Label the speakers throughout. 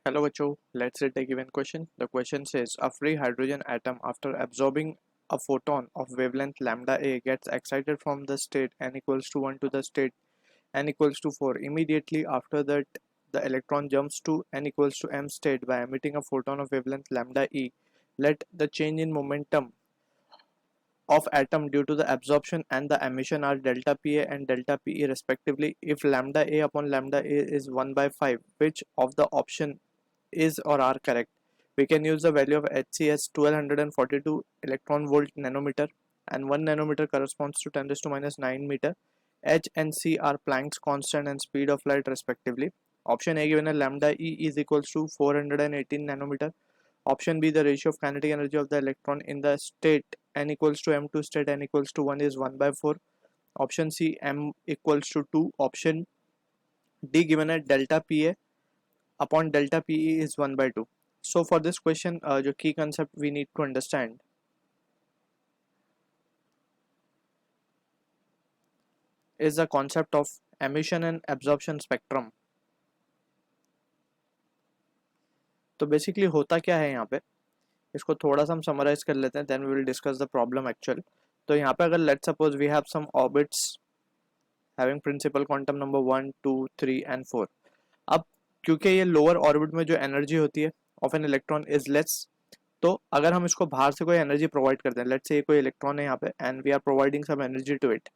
Speaker 1: Hello, Bacho. Let's take a given question. The question says a free hydrogen atom, after absorbing a photon of wavelength lambda a, gets excited from the state n equals to 1 to the state n equals to 4. Immediately after that, the electron jumps to n equals to m state by emitting a photon of wavelength lambda e. Let the change in momentum of atom due to the absorption and the emission are delta Pa and delta Pe respectively. If lambda a upon lambda a is 1 by 5, which of the option is or are correct? We can use the value of Hc as 1242 electron volt nanometer, and 1 nanometer corresponds to 10 raised to minus 9 meter. H and C are Planck's constant and speed of light respectively. Option A given a lambda E is equals to 418 nanometer. Option B, the ratio of kinetic energy of the electron in the state n equals to m to state n equals to 1 is 1 by 4. Option C, m equals to 2. Option D, given a delta Pa upon delta Pe is 1 by 2. So for this question, the key concept we need to understand is the concept of emission and absorption spectrum. तो basically होता क्या है यहाँ पे, इसको थोड़ा सा हम समराइज कर लेते हैं, then we will discuss the problem actual. तो यहाँ पे अगर let's suppose we have some orbits having principal quantum number 1 2 3 and 4. अब क्योंकि ये लोअर ऑर्बिट में जो एनर्जी होती है of an electron is less, तो अगर हम इसको बाहर से कोई एनर्जी प्रोवाइड करते हैं, लेट्स से कोई इलेक्ट्रॉन है यहाँ पे and we are providing some energy to it,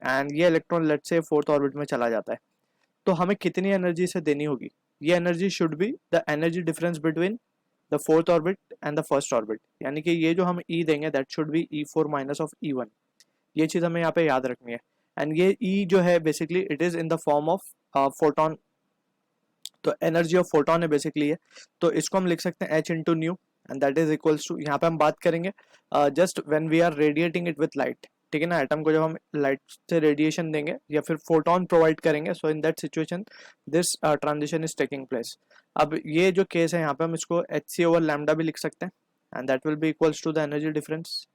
Speaker 1: and ये electron let's say fourth orbit में चला जाता है, तो हमें कितनी एनर्जी से देनी होगी? ये energy should be the energy difference between the fourth orbit and the first orbit, यानी कि ये जो हम ई देंगे that should be E4 minus of E1. ये चीज़ हमें यहाँ पे याद रखनी है. एंड ये ई जो है basically it is in the form of photon, तो एनर्जी ऑफ फोटोन है बेसिकली ये. तो इसको हम लिख सकते हैं H into nu, and that is equals to, यहाँ पे हम बात करेंगे just when we are radiating it with light. ठीक है ना, एटम को जब हम लाइट से रेडिएशन देंगे या फिर फोटोन प्रोवाइड करेंगे, so in that situation this transition is taking place. अब ये जो केस है यहाँ पे हम इसको Hc ओवर लैम्डा भी लिख सकते हैं, and that will be equals to the energy difference.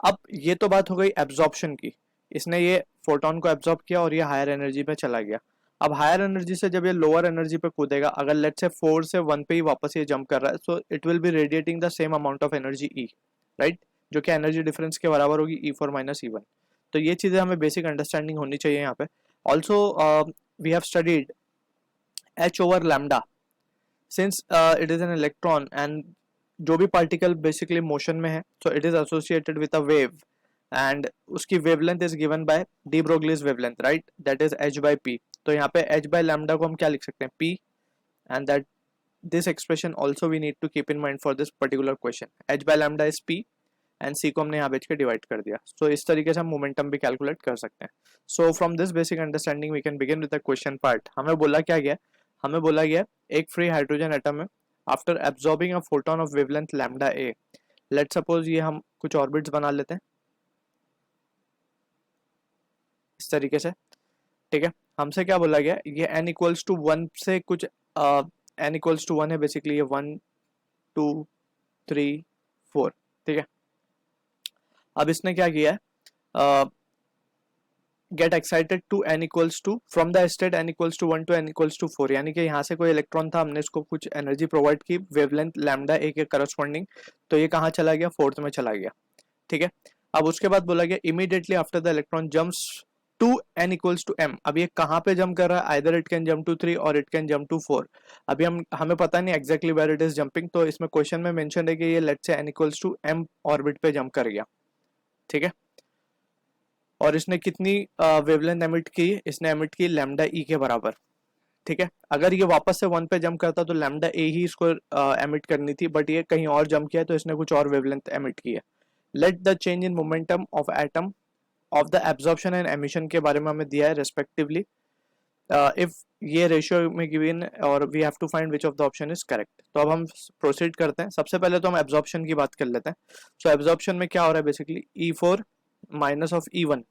Speaker 1: अब ये तो बात हो गई एब्जॉर्प्शन की, इसने ये फोटोन को एब्जॉर्ब किया और ये हायर एनर्जी पे चला गया. अब हायर एनर्जी से जब ये लोअर एनर्जी पे कूदेगा, अगर लेट से 4 से 1 पे ही वापस ये जंप कर रहा है, so it will B radiating the same amount of energy E, right, जो कि एनर्जी डिफरेंस के बराबर होगी E4 माइनस E1. तो ये चीज़ें हमें बेसिक अंडरस्टैंडिंग होनी चाहिए यहाँ पे. Also we have studied H over lambda, since it is an electron and जो भी पार्टिकल बेसिकली मोशन में है, so it is associated with a wave, and उसकी wavelength is given by de Broglie's wavelength, right, that is H by P. तो यहाँ पे H by lambda को हम क्या लिख सकते हैं? P, and that this expression also we need to keep in mind for this particular question. H by lambda is P and C को हमने यहाँ बेच के डिवाइड कर दिया. सो इस तरीके से हम मोमेंटम भी कैलकुलेट कर सकते हैं. So from this basic understanding we can begin with the question part. हमें बोला क्या गया? हमें बोला गया एक फ्री हाइड्रोजन एटम है, after absorbing a photon of wavelength lambda A. Let suppose ये हम कुछ ऑर्बिट्स बना लेते हैं इस तरीके से. ठीक है, हमसे क्या बोला गया? ये n इक्वल्स टू 1 से कुछ n इक्वल्स टू 1 है बेसिकली, ये 1 2 3 4. ठीक है, अब इसने क्या किया है? Get excited to n equals to from the state n equals to 1 to n equals to 4, यानी कि यहाँ से कोई इलेक्ट्रॉन था, हमने इसको कुछ एनर्जी प्रोवाइड की वेवलेंथ लैम्डा ए के करस्पॉन्डिंग, तो ये कहाँ चला गया? फोर्थ में चला गया. ठीक है, अब उसके बाद बोला गया immediately after the electron jumps to n equals to m. अब ये कहाँ पे जंप कर रहा है? Either it can jump to 3 और इट कैन जंप टू 4. अभी हमें पता नहीं exactly where it is jumping, तो इसमें क्वेश्चन में मेंशन है कि ये let's say n equals to m orbit पे जंप कर गया. ठीक है, और इसने कितनी वेवलेंथ एमिट की? इसने एमिट की लैम्डा ई के बराबर. ठीक है, अगर ये वापस से 1 पे जंप करता तो लैम्डा ए ही इसको एमिट करनी थी, बट ये कहीं और जंप किया तो इसने कुछ और वेवलेंथ एमिट की है. Let the change in momentum of atom of the absorption and emission के बारे में हमें दिया है रेस्पेक्टिवली. इफ ये रेशियो में गिवन और we have to find which of the option is correct. तो अब हम प्रोसीड करते हैं. सबसे पहले तो हम एब्जॉर्प्शन की बात कर लेते हैं. सो एब्जॉर्प्शन में क्या हो रहा है basically? E4 minus of E1,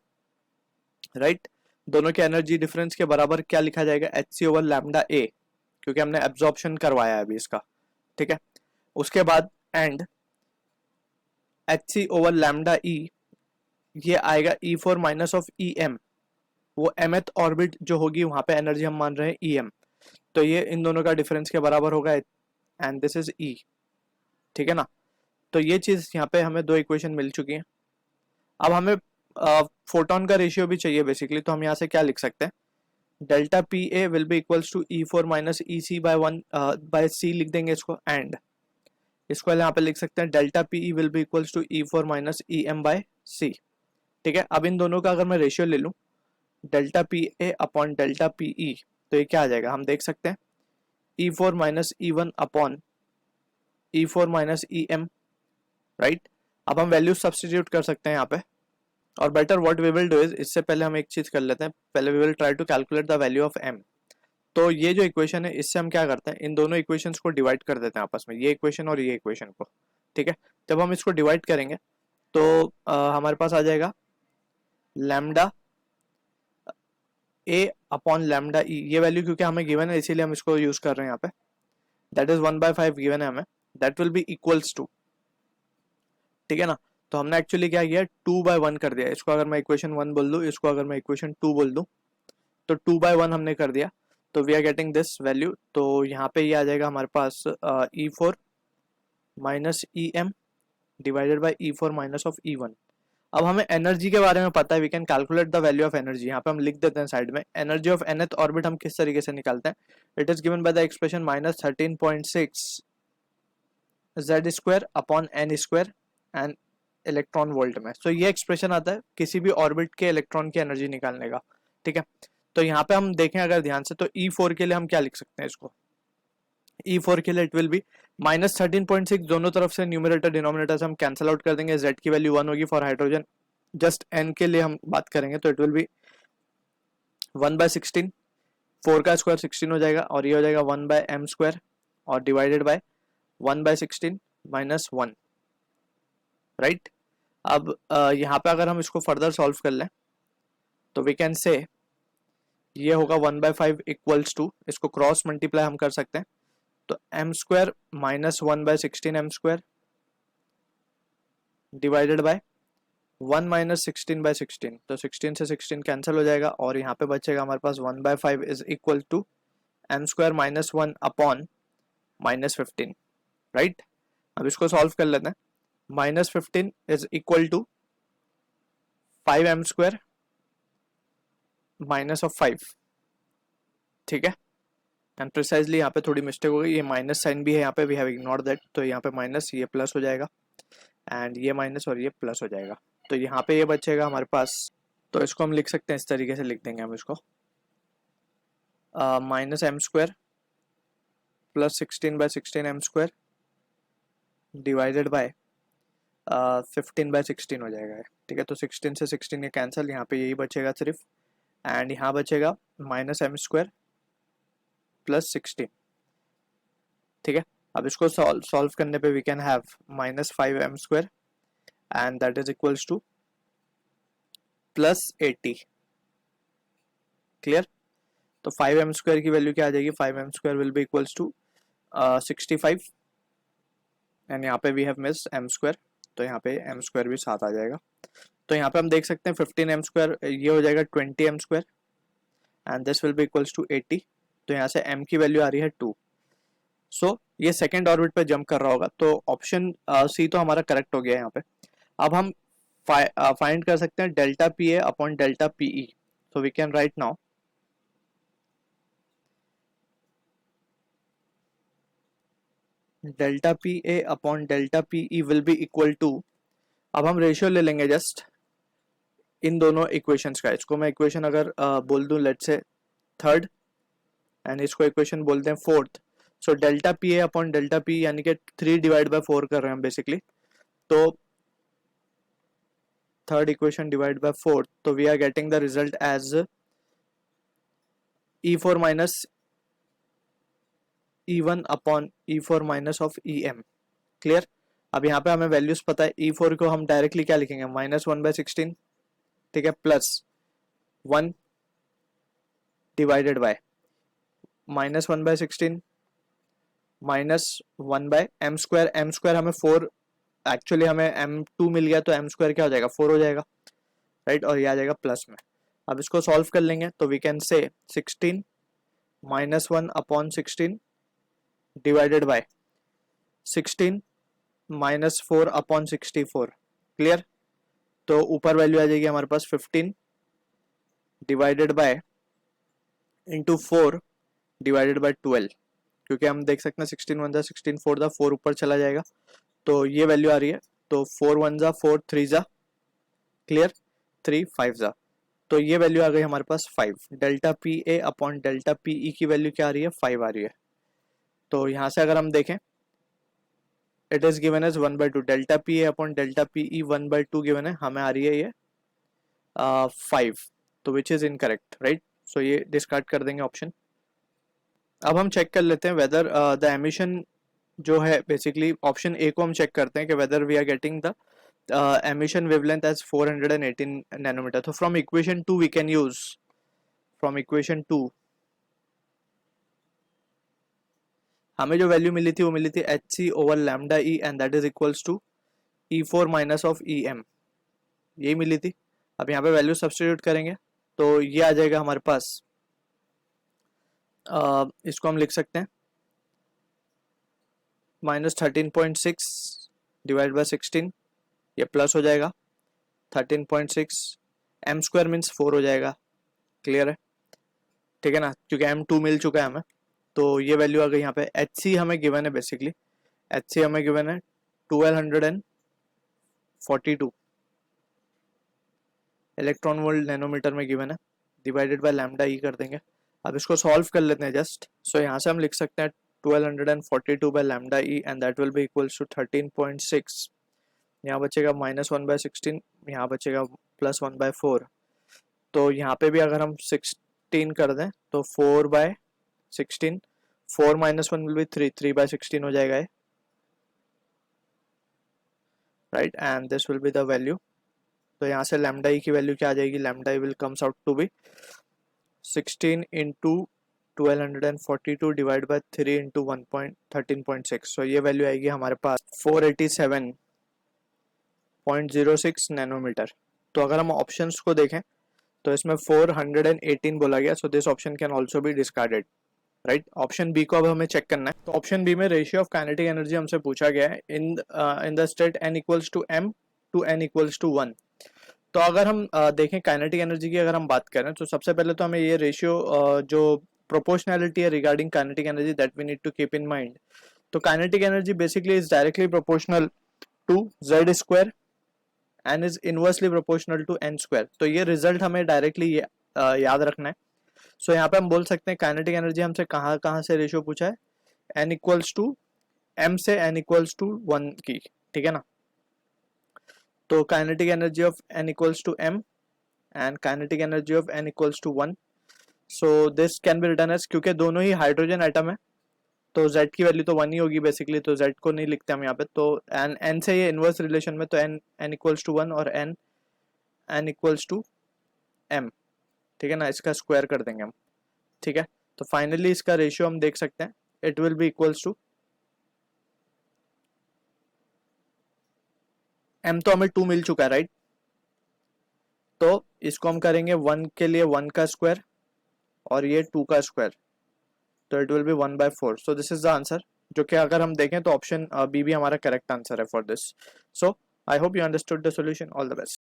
Speaker 1: right. दोनों के एनर्जी डिफरेंस के बराबर क्या लिखा जाएगा? Hc ओवर लैम्डा ए, क्योंकि हमने एब्जॉर्प्शन करवाया है अभी इसका. ठीक है, उसके बाद एंड Hc ओवर लैम्डा ई, ये आएगा E4 माइनस ऑफ Em. वो mth ऑर्बिट जो होगी वहां पे एनर्जी हम मान रहे हैं Em. तो ये इन दोनों का डिफरेंस के बराबर होगा एंड दिस इज ई, ठीक है ना। तो ये चीज यहाँ पे हमें दो इक्वेशन मिल चुकी है। अब हमें फोटोन का रेशियो भी चाहिए बेसिकली, तो हम यहाँ से क्या लिख सकते हैं, delta P A will be equals to E four minus E C by one by C लिख देंगे इसको, एंड इसको यहाँ पे लिख सकते हैं delta P E will be equals to E four minus E M by C, ठीक है। अब इन दोनों का अगर मैं रेशियो ले लूँ delta P A upon delta P E, तो ये क्या आ जाएगा, हम देख सकते हैं E four minus E one upon E four minus E M, right. अब हम वैल्यू सब्सटीट्यूट कर सकते हैं यहाँ पे, और better what we will do is, इससे पहले हम एक चीज कर लेते हैं, पहले we will try to calculate the value of M. तो ये जो इक्वेशन है इससे हम क्या करते हैं, इन दोनों इक्वेशंस को डिवाइड कर देते हैं आपस में, ये इक्वेशन और ये इक्वेशन को, ठीक है। जब हम इसको डिवाइड करेंगे तो हमारे पास आ जाएगा लैम्डा ए अपॉन लैम्डा ई, ये वैल्यू क्योंकि हमें गिवन है इसीलिए हम इसको यूज कर रहे हैं यहाँ पे, दैट इज 1/5 गिवन है हमें, that will be equals to, ठीक है ना। तो हमने एक्चुअली क्या किया, 2/1 कर दिया इसको, अगर मैं इक्वेशन 1 बोल दूँ, इसको अगर मैं इक्वेशन 2 बोल दूँ, तो 2/1 हमने कर दिया, तो we are getting this value. तो यहाँ पे ये आ जाएगा हमारे पास E four minus E M divided by E four minus of E one. अब हमें एनर्जी के बारे में पता है, we can calculate the value of energy, यहाँ पे हम लिख देते हैं साइड में, एनर्जी ऑफ nth ऑर्बिट हम किस तरीके से निकालते हैं, it is given by the expression -13.6 z square upon n square and electron volt में। सो ये एक्सप्रेशन आता है किसी भी ऑर्बिट के इलेक्ट्रॉन की एनर्जी निकालने का, ठीक है। तो यहाँ पे हम देखें अगर ध्यान से, तो E4 के लिए हम क्या लिख सकते हैं इसको, E4 के लिए इट विल बी -13.6, दोनों तरफ से न्यूमरेटर डिनोमिनेटर से हम कैंसिल आउट कर देंगे, Z की वैल्यू 1 होगी फॉर हाइड्रोजन, जस्ट N के लिए हम बात करेंगे तो इट विल बी 1/16, 4 का स्क्वायर 16 हो जाएगा, और ये हो जाएगा 1/m स्क्वायर और डिवाइडेड बाय 1/16 माइनस 1, राइट। अब यहाँ पे अगर हम इसको फर्दर सॉल्व कर लें तो वी कैन से ये होगा 1/5 इक्वल्स टू, इसको क्रॉस मल्टीप्लाई हम कर सकते हैं, तो m square minus 1/16 m square divided by 1 minus 16/16, तो 16 से 16 कैंसिल हो जाएगा, और यहाँ पे बचेगा हमारे पास 1/5 is equal to m square minus 1 upon -15, right. अब इसको सॉल्व कर लेते हैं, -15 is equal to 5m square minus of 5, ठीक है। एंड प्रिसाइजली यहाँ पे थोड़ी मिस्टेक हो गई, ये माइनस साइन भी है यहाँ पे, वी हैव इग्नोर्ड दैट, तो यहाँ पे माइनस, ये प्लस हो जाएगा, एंड ये माइनस और ये प्लस हो जाएगा, तो यहाँ पे ये बचेगा हमारे पास। तो इसको हम लिख सकते हैं इस तरीके से, लिख देंगे हम इसको -m square plus 16/16 m square divided by 15/16 हो जाएगा, ठीक है। तो 16 से 16 ये कैंसिल, यहाँ पे यही बचेगा सिर्फ, एंड यहाँ बचेगा -m स्क्वायर प्लस 16, ठीक है। अब इसको सॉल्व करने पे we can have -5m square and that is equals to +80, clear. तो 5m स्क्वायर की वैल्यू क्या आ जाएगी, 5m square will be equals to 65, and यहाँ पे we have miss m square, तो यहाँ पे m स्क्वायर भी साथ आ जाएगा। तो यहाँ पे हम देख सकते हैं 15m स्क्वायर, ये हो जाएगा 20m square, and this will be equals to 80, तो यहाँ से m की वैल्यू आ रही है 2। सो ये सेकेंड ऑर्बिट पे जंप कर रहा होगा, तो ऑप्शन सी तो हमारा करेक्ट हो गया यहाँ पे। अब हम फाइंड कर सकते हैं delta P A upon delta PE, so we can write now delta P A upon delta PE will be equal to, अब हम रेशियो ले लेंगे जस्ट इन दोनों इक्वेशंस का, इसको मैं इक्वेशन अगर बोल दूं लेट्स से थर्ड, एंड इसको इक्वेशन बोलते हैं fourth. So delta P A upon delta P यानी कि 3/4 कर रहे हैं हम बेसिकली, तो third equation divide by fourth, तो we are getting the result as E4 minus E1 upon E4 minus of EM, clear. अब यहाँ पे हमें वैल्यूज पता है, E4 को हम डायरेक्टली क्या लिखेंगे, -1/16, ठीक है, plus 1 divided by -1/16 minus 1/m square, m square हमें 4, एक्चुअली हमें m2 मिल गया, तो m स्क्वायर क्या हो जाएगा 4 हो जाएगा, राइट, और ये आ जाएगा प्लस में। अब इसको सॉल्व कर लेंगे तो we can say 16 -1/16 divided by 16 -4/64। Clear? तो ऊपर वैल्यू आ जाएगी हमारे पास 15 divided by into 4 divided by 12, क्योंकि हम देख सकते हैं 16 1 जा 16 4 जा 4 ऊपर चला जाएगा, तो ये वैल्यू आ रही है। तो 4 1 जा 4 3 जा, क्लियर, 3 5 जा, तो ये वैल्यू आ गई हमारे पास 5। Delta P A upon delta P ई की वैल्यू क्या आ रही है? 5 आ रही है। तो यहाँ से अगर हम देखें, it is given as 1/2, delta P A upon delta P E 1/2 given है, हमें आ रही है ये 5, तो which is incorrect, right? So ये डिस्कार्ड कर देंगे ऑप्शन। अब हम चेक कर लेते हैं वेदर द एमिशन जो है, बेसिकली ऑप्शन ए को हम चेक करते हैं कि whether we are getting the emission wavelength as 418 nanometer. So from equation 2 we can use, from equation 2 हमें जो वैल्यू मिली थी वो मिली थी hc over lambda E and that is equals to E4 minus of EM, यही मिली थी। अब यहाँ पे वैल्यू सब्स्टिट्यूट करेंगे तो ये आ जाएगा हमारे पास, इसको हम लिख सकते हैं -13.6 डिवाइड बाय 16, ये प्लस हो जाएगा 13.6, एम स्क्वायर मीन्स 4 हो जाएगा। क्लियर है? ठीक है ना, क्योंकि M2 मिल चुका है हमें, तो ये वैल्यू आ गई यहाँ पे। HC हमें गिवन है, बेसिकली HC हमें गिवन है 1242 इलेक्ट्रॉन वोल्ट नैनोमीटर में गिवन है, डिवाइडेड बाय लैम्डा ई कर देंगे। अब इसको सॉल्व कर लेते हैं जस्ट। सो यहाँ से हम लिख सकते हैं 1242 by lambda E and that will be equals to 13.6, यहाँ बचेगा -1/16, यहाँ बचेगा +1/4, तो यहाँ पे भी अगर हम 16 कर दें तो 4/16, 4 - 1 विल बी 3, 3/16 हो जाएगा ये, right, and this will be the value. तो यहाँ से लैम्डा ई की वैल्यू क्या आ जाएगी? Lambda E will comes out to be 16 into 1242 divide by 3 into 1.13.6, so ये वैल्यू आएगी हमारे पास 487.06 नैनोमीटर। तो अगर हम ऑप्शंस को देखें तो इसमें 418 बोला गया, so this option can also be discarded, right. Option B को अब हमें चेक करना है। तो ऑप्शन बी में रेशियो ऑफ काइनेटिक एनर्जी हमसे पूछा गया है in the state n equals to m to n equals to 1। तो अगर हम देखें काइनेटिक एनर्जी की अगर हम बात करें तो सबसे पहले तो हमें ये रेशियो जो प्रोपोर्शनैलिटी है regarding kinetic energy that we need to keep in mind. तो kinetic energy basically is directly proportional to z square and is inversely proportional to n square. तो ये रिजल्ट हमें डायरेक्टली याद रखना है। सो यहाँ पे हम बोल सकते हैं काइनेटिक एनर्जी हमसे कहाँ कहाँ से रेशियो पूछा है? n इक्वल्स टू m से n इक्वल्स टू 1 की, ठीक है ना। तो kinetic energy of n equals to m and kinetic energy of n equals to 1। So this can be written as, क्योंकि दोनों ही हाइड्रोजन एटम है तो z की वैल्यू तो 1 ही होगी बेसिकली, तो z को नहीं लिखते हम यहाँ पे। तो n से ये इनवर्स रिलेशन में, तो n इक्वल्स टू 1 और n इक्वल्स टू m, ठीक है ना, इसका स्क्वायर कर देंगे हम, ठीक है। तो फाइनली इसका रेशियो हम देख सकते हैं, it will be equals to m, तो हमें 2 मिल चुका है, राइट। तो इसको हम करेंगे 1 के लिए 1 का स्क्वायर और ये 2 का स्क्वायर, तो it will B 1/4। So this is the answer, जो कि अगर हम देखें तो ऑप्शन बी भी हमारा करेक्ट आंसर है for this. So I hope you understood the solution. All the best.